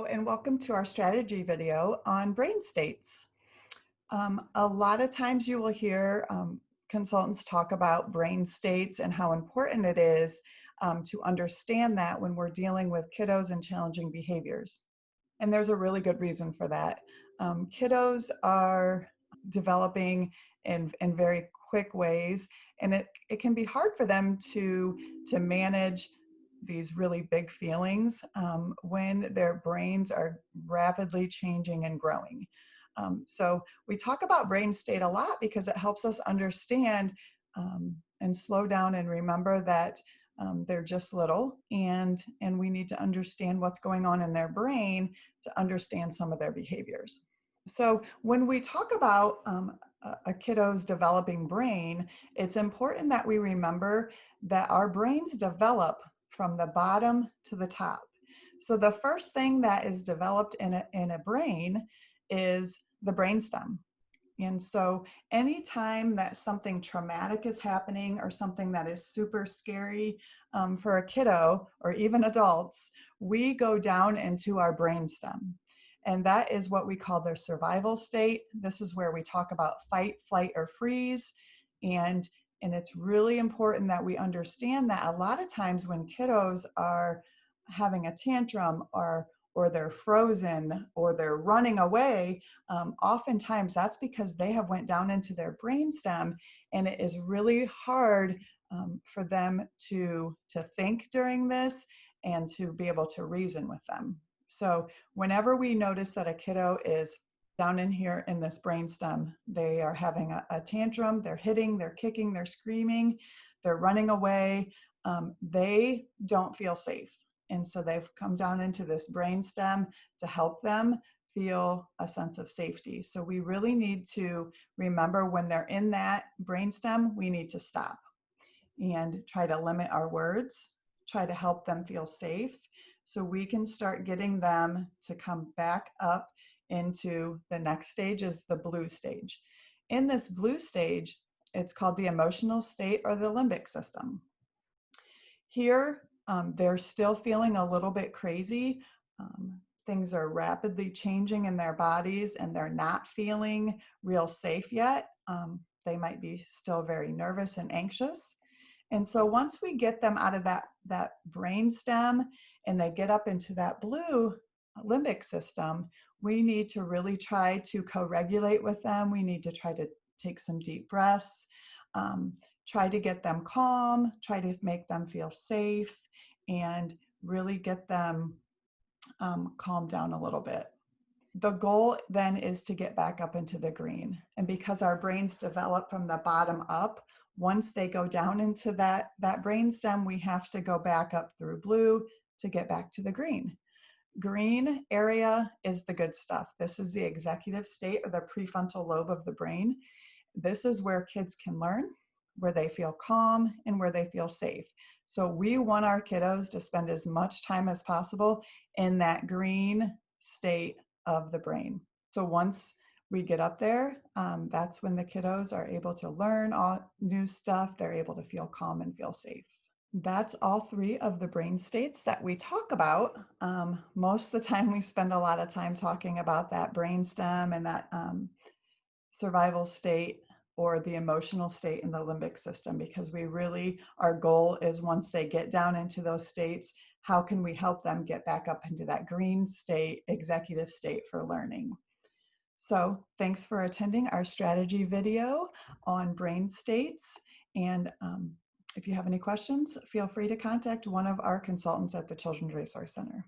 Hello and welcome to our strategy video on brain states. A lot of times you will hear consultants talk about brain states and how important it is to understand that when we're dealing with kiddos and challenging behaviors. And there's a really good reason for that. Kiddos are developing in very quick ways, and it can be hard for them to manage these really big feelings when their brains are rapidly changing and growing. So we talk about brain state a lot because it helps us understand and slow down and remember that they're just little, and we need to understand what's going on in their brain to understand some of their behaviors. So when we talk about a kiddo's developing brain, it's important that we remember that our brains develop from the bottom to the top. So the first thing that is developed in a brain is the brainstem. And so anytime that something traumatic is happening or something that is super scary for a kiddo or even adults, we go down into our brainstem. And that is what we call their survival state. This is where we talk about fight, flight, or freeze. And it's really important that we understand that a lot of times when kiddos are having a tantrum or they're frozen or they're running away, oftentimes that's because they have went down into their brainstem, and it is really hard for them to think during this and to be able to reason with them. So whenever we notice that a kiddo is down in here in this brainstem, they are having a tantrum, they're hitting, they're kicking, they're screaming, they're running away, they don't feel safe. And so they've come down into this brainstem to help them feel a sense of safety. So we really need to remember when they're in that brainstem, we need to stop and try to limit our words, try to help them feel safe so we can start getting them to come back up into the next stage, is the blue stage. In this blue stage, it's called the emotional state or the limbic system. Here, they're still feeling a little bit crazy. Things are rapidly changing in their bodies and they're not feeling real safe yet. They might be still very nervous and anxious. And so once we get them out of that brainstem and they get up into that blue limbic system, we need to really try to co-regulate with them. We need to try to take some deep breaths, try to get them calm, try to make them feel safe, and really get them calmed down a little bit. The goal then is to get back up into the green. And because our brains develop from the bottom up, once they go down into that brainstem, we have to go back up through blue to get back to the green. Green area is the good stuff. This is the executive state or the prefrontal lobe of the brain. This is where kids can learn, where they feel calm, and where they feel safe. So we want our kiddos to spend as much time as possible in that green state of the brain. So once we get up there, that's when the kiddos are able to learn all new stuff. They're able to feel calm and feel safe. That's all three of the brain states that we talk about. Most of the time we spend a lot of time talking about that brainstem and that survival state or the emotional state in the limbic system, because our goal is once they get down into those states, how can we help them get back up into that green state, executive state for learning? So thanks for attending our strategy video on brain states. And if you have any questions, feel free to contact one of our consultants at the Children's Resource Center.